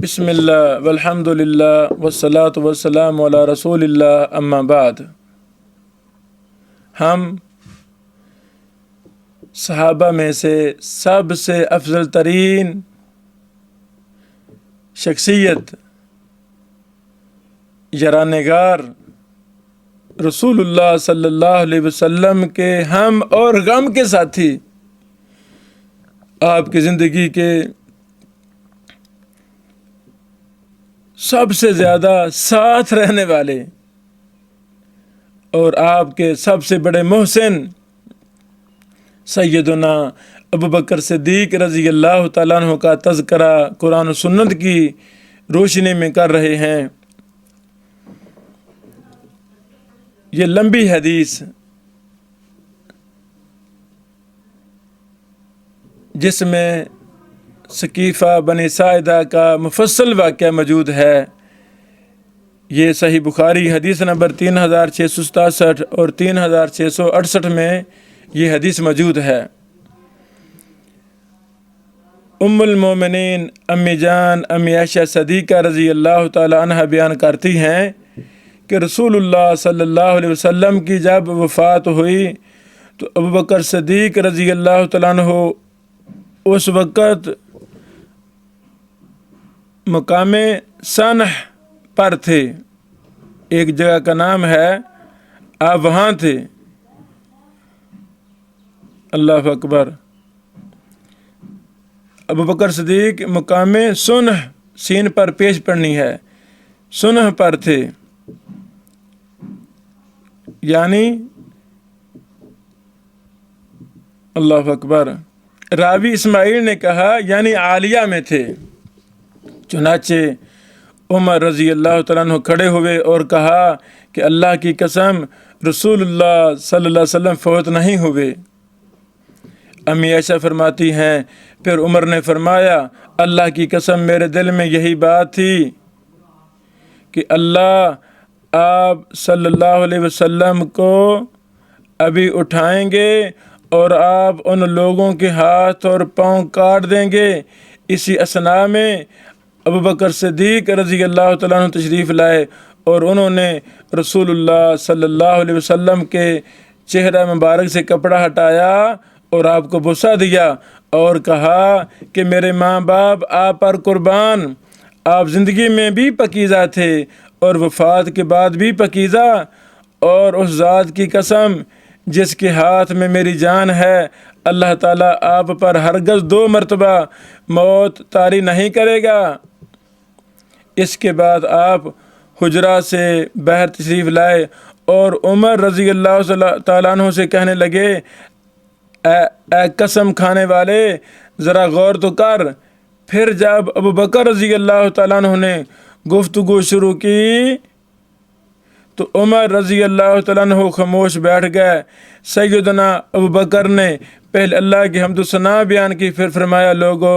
بسم اللہ والحمد للہ والصلاة والسلام علی رسول اللہ اما بعد۔ ہم صحابہ میں سے سب سے افضل ترین شخصیت یارانگار رسول اللہ صلی اللہ علیہ وسلم کے ہم اور غم کے ساتھی، آپ کی زندگی کے سب سے زیادہ ساتھ رہنے والے اور آپ کے سب سے بڑے محسن سیدنا ابوبکر صدیق رضی اللہ تعالیٰ عنہ کا تذکرہ قرآن و سنت کی روشنی میں کر رہے ہیں۔ یہ لمبی حدیث جس میں ثقیفہ بنی ساعدہ کا مفصل واقعہ موجود ہے، یہ صحیح بخاری حدیث نمبر 3667 اور 3668 میں یہ حدیث موجود ہے۔ ام المومنین امی جان امی عائشہ صدیقہ رضی اللہ تعالی عنہ بیان کرتی ہیں کہ رسول اللہ صلی اللہ علیہ وسلم کی جب وفات ہوئی تو ابوبکر صدیق رضی اللہ تعالیٰ عنہ اس وقت مقام سنح پر تھے، ایک جگہ کا نام ہے، آپ وہاں تھے۔ اللہ اکبر۔ ابوبکر صدیق مقام سنح، سین پر پیش پڑنی ہے، سنح پر تھے، یعنی اللہ اکبر۔ راوی اسماعیل نے کہا یعنی عالیہ میں تھے۔ چنانچہ عمر رضی اللہ تعالیٰ عنہ کھڑے ہوئے اور کہا کہ اللہ کی قسم رسول اللہ صلی اللہ علیہ وسلم فوت نہیں ہوئے۔ امی عائشہ فرماتی ہیں پھر عمر نے فرمایا اللہ کی قسم میرے دل میں یہی بات تھی کہ اللہ آپ صلی اللہ علیہ وسلم کو ابھی اٹھائیں گے اور آپ ان لوگوں کے ہاتھ اور پاؤں کاٹ دیں گے۔ اسی اثناء میں ابوبکر صدیق رضی اللہ تعالیٰ عنہ تشریف لائے اور انہوں نے رسول اللہ صلی اللہ علیہ وسلم کے چہرہ مبارک سے کپڑا ہٹایا اور آپ کو بوسہ دیا اور کہا کہ میرے ماں باپ آپ پر قربان، آپ زندگی میں بھی پاکیزہ تھے اور وفات کے بعد بھی پاکیزہ، اور اس ذات کی قسم جس کے ہاتھ میں میری جان ہے، اللہ تعالیٰ آپ پر ہرگز 2 مرتبہ موت طاری نہیں کرے گا۔ اس کے بعد آپ حجرہ سے باہر تشریف لائے اور عمر رضی اللہ تعالیٰ عنہ سے کہنے لگے اے قسم کھانے والے ذرا غور تو کر۔ پھر جب ابوبکر رضی اللہ تعالیٰ عنہ نے گفتگو شروع کی تو عمر رضی اللہ تعالیٰ عنہ خاموش بیٹھ گئے۔ سیدنا ابوبکر نے پہلے اللہ کی حمد و ثنا بیان کی، پھر فرمایا لوگو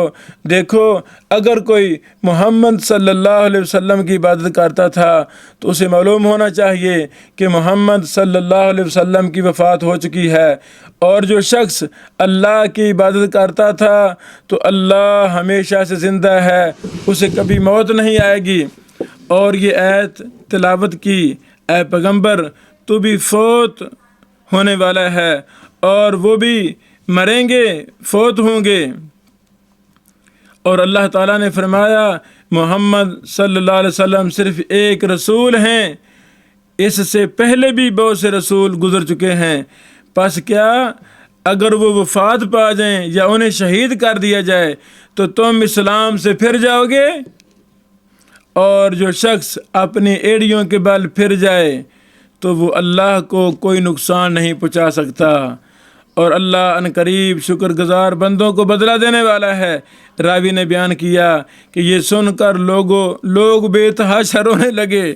دیکھو اگر کوئی محمد صلی اللہ علیہ وسلم کی عبادت کرتا تھا تو اسے معلوم ہونا چاہیے کہ محمد صلی اللہ علیہ وسلم کی وفات ہو چکی ہے، اور جو شخص اللہ کی عبادت کرتا تھا تو اللہ ہمیشہ سے زندہ ہے، اسے کبھی موت نہیں آئے گی۔ اور یہ آیت تلاوت کی، اے پیغمبر تو بھی فوت ہونے والا ہے اور وہ بھی مریں گے، فوت ہوں گے۔ اور اللہ تعالیٰ نے فرمایا محمد صلی اللہ علیہ وسلم صرف ایک رسول ہیں، اس سے پہلے بھی بہت سے رسول گزر چکے ہیں، پس کیا اگر وہ وفات پا جائیں یا انہیں شہید کر دیا جائے تو تم اسلام سے پھر جاؤ گے؟ اور جو شخص اپنی ایڑیوں کے بل پھر جائے تو وہ اللہ کو کوئی نقصان نہیں پہنچا سکتا، اور اللہ ان قریب شکر گزار بندوں کو بدلہ دینے والا ہے۔ راوی نے بیان کیا کہ یہ سن کر لوگ بے تحاشا رونے لگے۔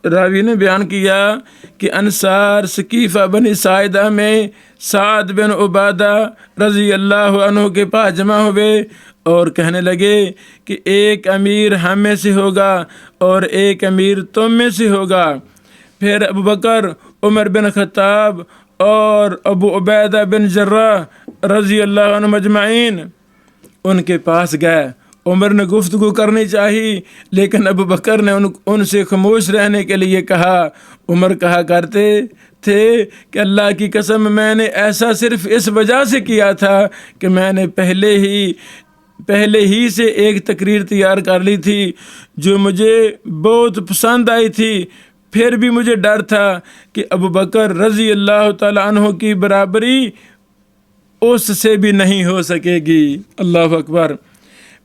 راوی نے بیان کیا کہ انصار ثقیفہ بنی ساعدہ میں سعد بن عبادہ رضی اللہ عنہ کے پاس جمع ہوئے اور کہنے لگے کہ ایک امیر ہم میں سے ہوگا اور ایک امیر تم میں سے ہوگا۔ پھر ابوبکر، عمر بن خطاب اور ابو عبیدہ بن جراح رضی اللہ عنہ مجمعین ان کے پاس گئے عمر نے گفتگو کرنی چاہی، لیکن ابو بکر نے ان سے خاموش رہنے کے لیے کہا۔ عمر کہا کرتے تھے کہ اللہ کی قسم میں نے ایسا صرف اس وجہ سے کیا تھا کہ میں نے پہلے ہی سے ایک تقریر تیار کر لی تھی جو مجھے بہت پسند آئی تھی، پھر بھی مجھے ڈر تھا کہ ابو بکر رضی اللہ تعالیٰ عنہ کی برابری اس سے بھی نہیں ہو سکے گی۔ اللہ اکبر۔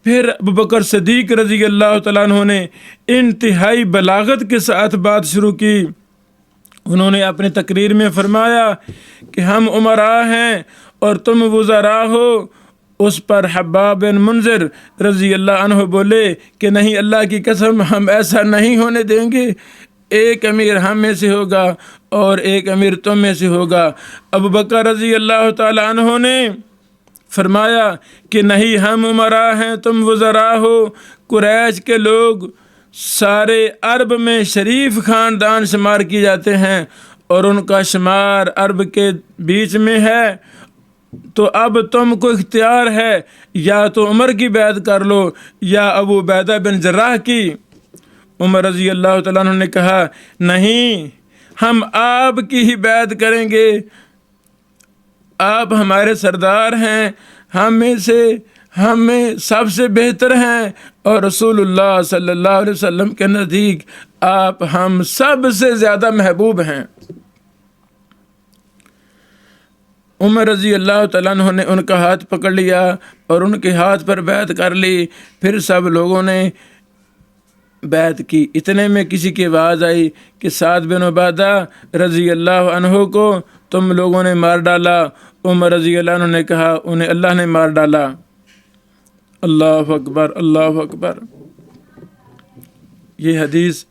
پھر ابو بکر صدیق رضی اللہ تعالیٰ عنہ نے انتہائی بلاغت کے ساتھ بات شروع کی۔ انہوں نے اپنی تقریر میں فرمایا کہ ہم امراء ہیں اور تم وزراء ہو۔ اس پر حباب بن منذر رضی اللہ عنہ بولے کہ نہیں، اللہ کی قسم ہم ایسا نہیں ہونے دیں گے، ایک امیر ہم میں سے ہوگا اور ایک امیر تم میں سے ہوگا۔ ابو بکر رضی اللہ تعالیٰ عنہ نے فرمایا کہ نہیں، ہم امراء ہیں، تم وزراء ہو۔ قریش کے لوگ سارے عرب میں شریف خاندان شمار کیے جاتے ہیں اور ان کا شمار عرب کے بیچ میں ہے، تو اب تم کو اختیار ہے، یا تو عمر کی بیعت کر لو یا ابو عبیدہ بن جراح کی۔ عمر رضی اللہ تعالیٰ عنہ نے کہا نہیں، ہم آپ کی ہی بیعت کریں گے، آپ ہمارے سردار ہیں، ہم میں سب سے بہتر ہیں، اور رسول اللہ صلی اللہ علیہ وسلم کے نزدیک آپ ہم سب سے زیادہ محبوب ہیں۔ عمر رضی اللہ تعالیٰ عنہ نے ان کا ہاتھ پکڑ لیا اور ان کے ہاتھ پر بیعت کر لی۔ پھر سب لوگوں نے بیعت کی۔ اتنے میں کسی کی آواز آئی کہ سعد بن عبادہ رضی اللہ عنہ کو تم لوگوں نے مار ڈالا۔ عمر رضی اللہ عنہ نے کہا انہیں اللہ نے مار ڈالا۔ اللہ اکبر، اللہ اکبر۔ یہ حدیث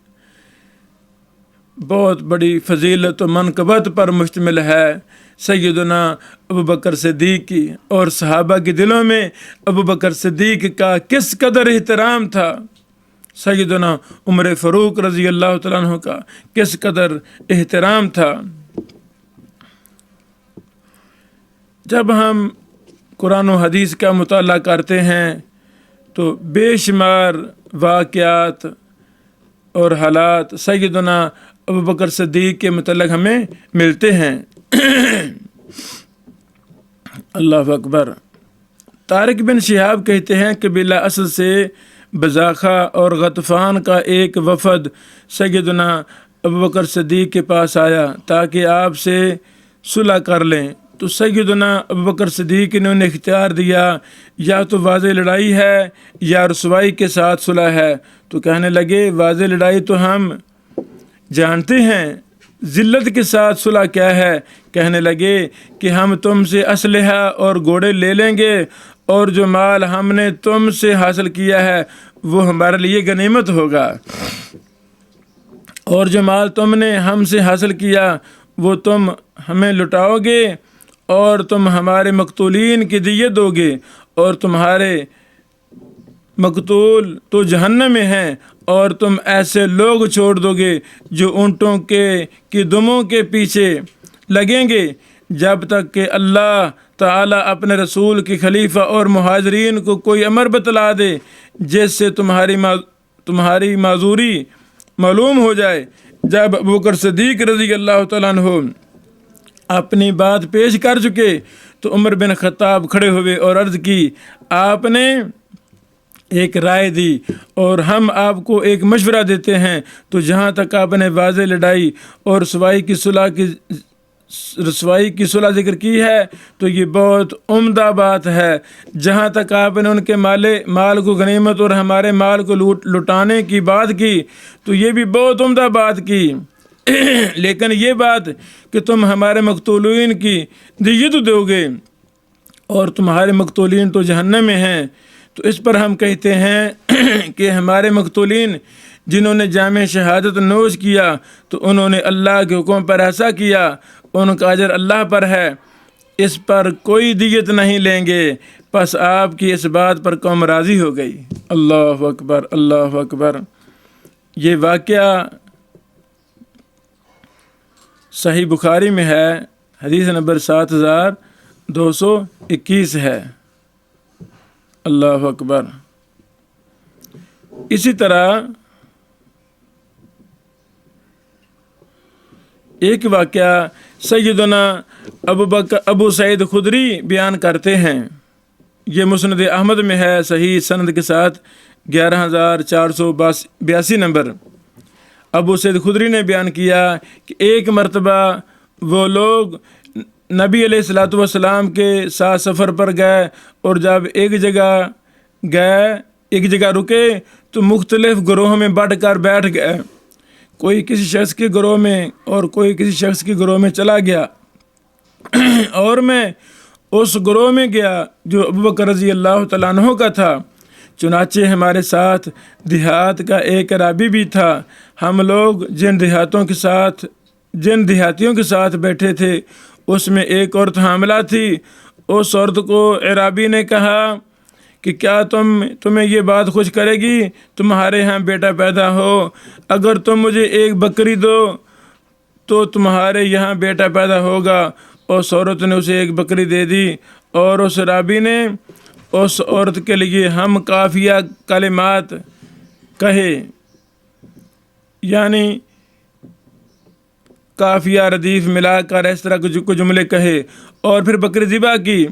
بہت بڑی فضیلت و منقبت پر مشتمل ہے۔ سیدنا ابو بکر صدیق کی اور صحابہ کے دلوں میں ابو بکر صدیق کا کس قدر احترام تھا، سیدنا عمر فاروق رضی اللہ تعالیٰ عنہ کا کس قدر احترام تھا۔ جب ہم قرآن و حدیث کا مطالعہ کرتے ہیں تو بے شمار واقعات اور حالات سیدنا ابو بکر صدیق کے متعلق ہمیں ملتے ہیں۔ اللہ اکبر۔ طارق بن شہاب کہتے ہیں کہ بلا اسد سے بزاخہ اور غطفان کا ایک وفد سیدنا ابو بکر صدیق کے پاس آیا تاکہ آپ سے صلح کر لیں، تو سیدنا ابو بکر صدیق نے انہیں اختیار دیا، یا تو واضح لڑائی ہے یا رسوائی کے ساتھ صلح ہے۔ تو کہنے لگے واضح لڑائی تو ہم جانتے ہیں، ذلت کے ساتھ صلح کیا ہے؟ کہنے لگے کہ ہم تم سے اسلحہ اور گھوڑے لے لیں گے، اور جو مال ہم نے تم سے حاصل کیا ہے وہ ہمارے لیے غنیمت ہوگا، اور جو مال تم نے ہم سے حاصل کیا وہ تم ہمیں لٹاؤ گے، اور تم ہمارے مقتولین کی دیت دو گے، اور تمہارے مقتول تو جہنم میں ہیں، اور تم ایسے لوگ چھوڑ دو گے جو اونٹوں کی دموں کے پیچھے لگیں گے، جب تک کہ اللہ تعالیٰ اپنے رسول کی خلیفہ اور مہاجرین کو کوئی امر بتلا دے جس سے تمہاری معذوری معلوم ہو جائے۔ جب ابو بکر صدیق رضی اللہ تعالیٰ عنہ اپنی بات پیش کر چکے تو عمر بن خطاب کھڑے ہوئے اور عرض کی، آپ نے ایک رائے دی اور ہم آپ کو ایک مشورہ دیتے ہیں، تو جہاں تک آپ نے واضح لڑائی اور رسوائی کی صلح ذکر کی ہے تو یہ بہت عمدہ بات ہے۔ جہاں تک آپ نے ان کے مال کو غنیمت اور ہمارے مال کو لٹانے کی بات کی تو یہ بھی بہت عمدہ بات کی، لیکن یہ بات کہ تم ہمارے مقتولین کی دیت دو گے اور تمہارے مقتولین تو جہنم میں ہیں، تو اس پر ہم کہتے ہیں کہ ہمارے مقتولین جنہوں نے جامع شہادت نوش کیا تو انہوں نے اللہ کے حکم پر ایسا کیا، ان کا اجر اللہ پر ہے، اس پر کوئی دیت نہیں لیں گے۔ پس آپ کی اس بات پر قوم راضی ہو گئی۔ اللہ اکبر، اللہ اکبر۔ یہ واقعہ صحیح بخاری میں ہے، حدیث نمبر 7221 ہے۔ اللہ اکبر۔ اسی طرح ایک واقعہ سیدنا ابو سعید خدری بیان کرتے ہیں، یہ مسند احمد میں ہے صحیح سند کے ساتھ 11482 نمبر۔ ابو سعید خدری نے بیان کیا کہ ایک مرتبہ وہ لوگ نبی علیہ الصلوۃ والسلام کے ساتھ سفر پر گئے، اور جب ایک جگہ رکے تو مختلف گروہوں میں بٹ کر بیٹھ گئے، کوئی کسی شخص کے گروہ میں اور کوئی کسی شخص کے گروہ میں چلا گیا، اور میں اس گروہ میں گیا جو ابوبکر رضی اللہ تعالیٰ عنہ کا تھا۔ چنانچہ ہمارے ساتھ دیہات کا ایک عرابی بھی تھا۔ ہم لوگ جن دیہاتیوں کے ساتھ بیٹھے تھے اس میں ایک عورت حاملہ تھی۔ اس عورت کو عرابی نے کہا کہ کیا تمہیں یہ بات خوش کرے گی تمہارے ہاں بیٹا پیدا ہو؟ اگر تم مجھے ایک بکری دو تو تمہارے یہاں بیٹا پیدا ہوگا۔ اس عورت نے اسے ایک بکری دے دی، اور اس عرابی نے اس عورت کے لیے ہم قافیہ کلمات کہے، یعنی قافیہ ردیف ملا کر اس طرح کچھ جملے کہے، اور پھر بکری ذبح کی۔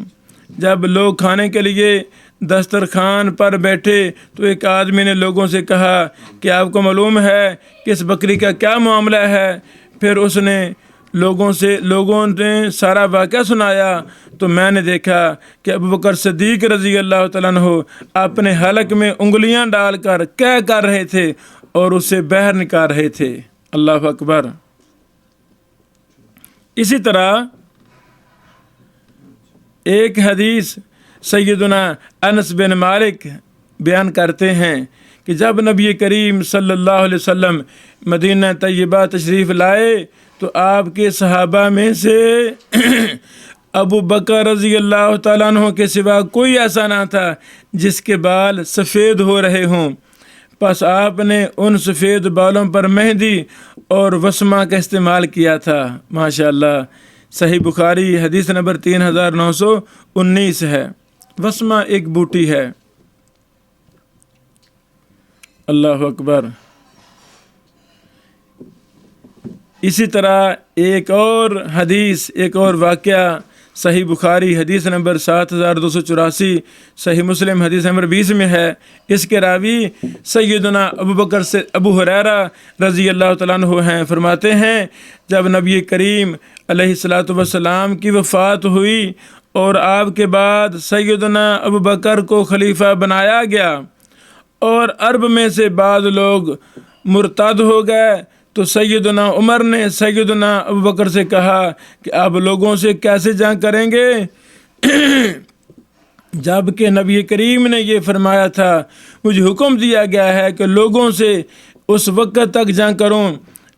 جب لوگ کھانے کے لیے دسترخوان پر بیٹھے تو ایک آدمی نے لوگوں سے کہا کہ آپ کو معلوم ہے کہ اس بکری کا کیا معاملہ ہے؟ پھر اس نے لوگوں نے سارا واقعہ سنایا، تو میں نے دیکھا کہ ابوبکر صدیق رضی اللہ تعالیٰ عنہ اپنے حلق میں انگلیاں ڈال کر کر رہے تھے اور اسے باہر نکال رہے تھے۔ اللہ اکبر۔ اسی طرح ایک حدیث سیدنا انس بن مالک بیان کرتے ہیں کہ جب نبی کریم صلی اللہ علیہ وسلم مدینہ طیبہ تشریف لائے تو آپ کے صحابہ میں سے ابو بکر رضی اللہ تعالیٰ عنہ کے سوا کوئی ایسا نہ تھا جس کے بال سفید ہو رہے ہوں، پس آپ نے ان سفید بالوں پر مہندی اور وسمہ کا استعمال کیا تھا۔ ماشاءاللہ، صحیح بخاری حدیث نمبر 3919 ہے۔ وسمہ ایک بوٹی ہے۔ اللہ اکبر۔ اسی طرح ایک اور واقعہ صحیح بخاری حدیث نمبر 7284، صحیح مسلم حدیث نمبر 20 میں ہے۔ اس کے راوی سیدنا ابوبکر سے ابو ہریرہ رضی اللہ تعالیٰ عنہ ہیں، فرماتے ہیں جب نبی کریم علیہ الصلوۃ والسلام کی وفات ہوئی اور آپ کے بعد سیدنا ابوبکر کو خلیفہ بنایا گیا اور عرب میں سے بعض لوگ مرتد ہو گئے، تو سیدنا عمر نے سیدنا ابوبکر سے کہا کہ آپ لوگوں سے کیسے جنگ کریں گے؟ جب کہ نبی کریم نے یہ فرمایا تھا مجھے حکم دیا گیا ہے کہ لوگوں سے اس وقت تک جنگ کروں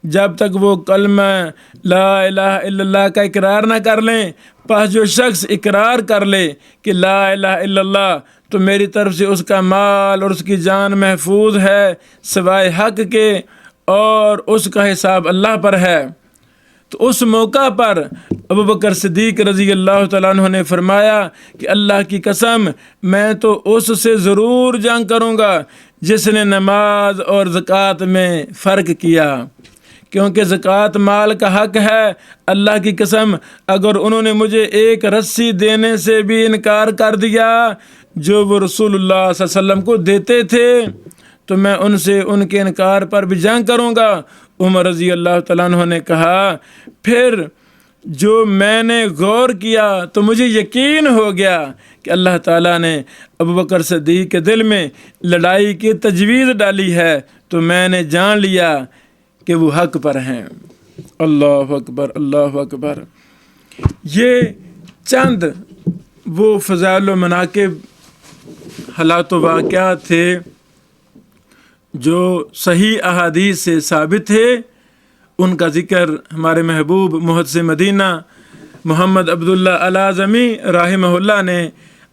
جب تک وہ کلمہ لا الہ الا اللہ کا اقرار نہ کر لیں۔ پس جو شخص اقرار کر لے کہ لا الہ الا اللہ تو میری طرف سے اس کا مال اور اس کی جان محفوظ ہے سوائے حق کے، اور اس کا حساب اللہ پر ہے۔ تو اس موقع پر ابوبکر صدیق رضی اللہ تعالیٰ عنہ نے فرمایا کہ اللہ کی قسم میں تو اس سے ضرور جنگ کروں گا جس نے نماز اور زکوٰۃ میں فرق کیا، کیونکہ زکوٰۃ مال کا حق ہے۔ اللہ کی قسم اگر انہوں نے مجھے ایک رسی دینے سے بھی انکار کر دیا جو وہ رسول اللہ صلی اللہ علیہ وسلم کو دیتے تھے تو میں ان سے ان کے انکار پر بھی جنگ کروں گا۔ عمر رضی اللہ تعالیٰ عنہ نے کہا پھر جو میں نے غور کیا تو مجھے یقین ہو گیا کہ اللہ تعالیٰ نے ابوبکر صدیق کے دل میں لڑائی کی تجویز ڈالی ہے، تو میں نے جان لیا کہ وہ حق پر ہیں۔ اللہ اکبر، اللہ اکبر۔ یہ چند وہ فضائل و مناقب حالات و واقعات تھے جو صحیح احادیث سے ثابت تھے۔ ان کا ذکر ہمارے محبوب محدث مدینہ محمد عبداللہ الاعظمی رحمہ اللہ نے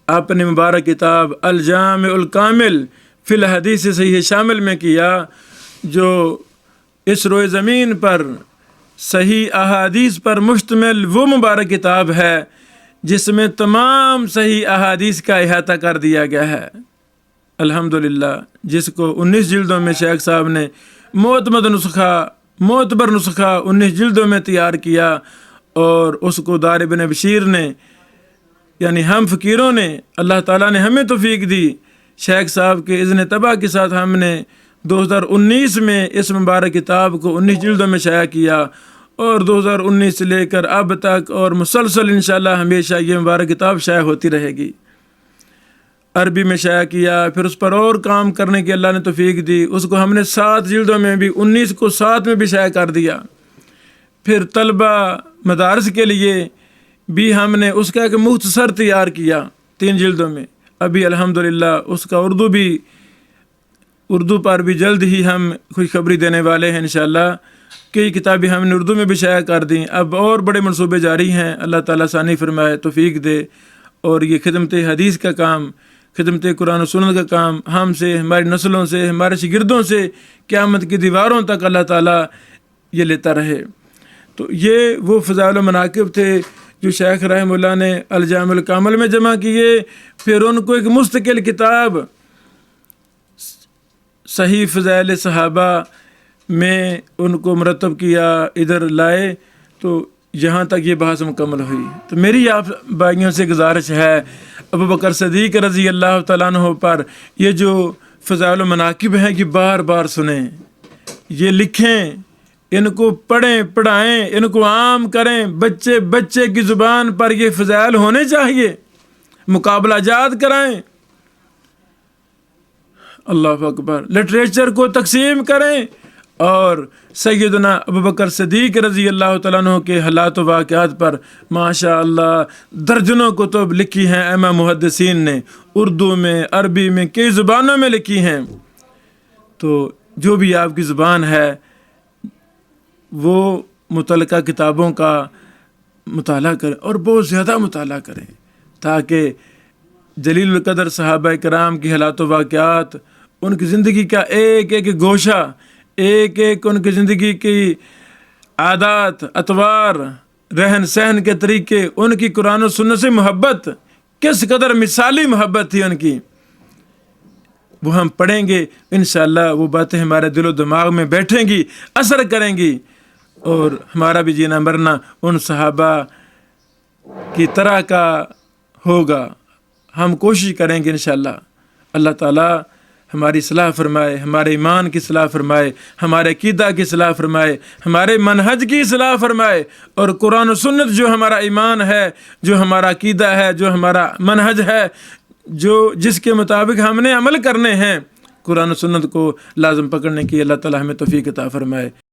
اپنی مبارک کتاب الجامع الکامل فی الحدیث صحیح شامل میں کیا، جو اس روئے زمین پر صحیح احادیث پر مشتمل وہ مبارک کتاب ہے جس میں تمام صحیح احادیث کا احاطہ کر دیا گیا ہے۔ الحمدللہ جس کو 19 جلدوں میں شیخ صاحب نے معتبر نسخہ 19 جلدوں میں تیار کیا، اور اس کو دار ابن بشیر نے یعنی ہم فقیروں نے، اللہ تعالیٰ نے ہمیں توفیق دی، شیخ صاحب کے اذن طبع کے ساتھ ہم نے 2019 میں اس مبارک کتاب کو 19 جلدوں میں شائع کیا، اور 2019 سے لے کر اب تک اور مسلسل انشاءاللہ ہمیشہ یہ مبارک کتاب شائع ہوتی رہے گی۔ عربی میں شائع کیا، پھر اس پر اور کام کرنے کی اللہ نے توفیق دی، اس کو ہم نے 7 جلدوں میں بھی 19 کو 7 میں بھی شائع کر دیا۔ پھر طلبہ مدارس کے لیے بھی ہم نے اس کا ایک مختصر تیار کیا 3 جلدوں میں، ابھی الحمدللہ اس کا اردو پر بھی جلد ہی ہم خوشخبری دینے والے ہیں انشاءاللہ۔ کئی کتابیں ہم نے اردو میں بھی شائع کر دیں، اب اور بڑے منصوبے جاری ہیں، اللہ تعالیٰ ثانی فرمائے، توفیق دے، اور یہ خدمت حدیث کا کام، خدمت قرآن و سنت کا کام ہم سے، ہماری نسلوں سے، ہمارے شاگردوں سے قیامت کی دیواروں تک اللہ تعالیٰ یہ لیتا رہے۔ تو یہ وہ فضائل و مناقب تھے جو شیخ رحمہ اللہ نے الجامع الکامل میں جمع کیے، پھر ان کو ایک مستقل کتاب صحیح فضائل صحابہ میں ان کو مرتب کیا، ادھر لائے، تو یہاں تک یہ بحث مکمل ہوئی۔ تو میری آپ بھائیوں سے گزارش ہے، ابو بکر صدیق رضی اللہ تعالیٰ عنہ پر یہ جو فضائل و مناقب ہیں یہ بار بار سنیں، یہ لکھیں، ان کو پڑھیں، پڑھائیں، ان کو عام کریں، بچے کی زبان پر یہ فضائل ہونے چاہیے، مقابلہ جات کرائیں، اللہ اکبر، لٹریچر کو تقسیم کریں، اور سیدنا ابو بکر صدیق رضی اللہ تعالیٰ عنہ کے حالات و واقعات پر ماشاء اللہ درجنوں کتب لکھی ہیں ائمہ محدثین نے، اردو میں، عربی میں، کئی زبانوں میں لکھی ہیں۔ تو جو بھی آپ کی زبان ہے وہ متعلقہ کتابوں کا مطالعہ کریں، اور بہت زیادہ مطالعہ کریں، تاکہ جلیل القدر صحابہ کرام کی حالات و واقعات، ان کی زندگی کا ایک ایک گوشہ، ایک ایک ان کی زندگی کی عادات، اطوار، رہن سہن کے طریقے، ان کی قرآن و سنت سے محبت، کس قدر مثالی محبت تھی ان کی، وہ ہم پڑھیں گے انشاءاللہ، وہ باتیں ہمارے دل و دماغ میں بیٹھیں گی، اثر کریں گی، اور ہمارا بھی جینا مرنا ان صحابہ کی طرح کا ہوگا۔ ہم کوشش کریں گے انشاءاللہ، اللہ تعالیٰ ہماری اصلاح فرمائے، ہمارے ایمان کی اصلاح فرمائے، ہمارے عقیدہ کی اصلاح فرمائے، ہمارے منہج کی اصلاح فرمائے، اور قرآن و سنت جو ہمارا ایمان ہے، جو ہمارا عقیدہ ہے، جو ہمارا منہج ہے، جس کے مطابق ہم نے عمل کرنے ہیں، قرآن و سنت کو لازم پکڑنے کی اللہ تعالیٰ ہمیں توفیق عطا فرمائے۔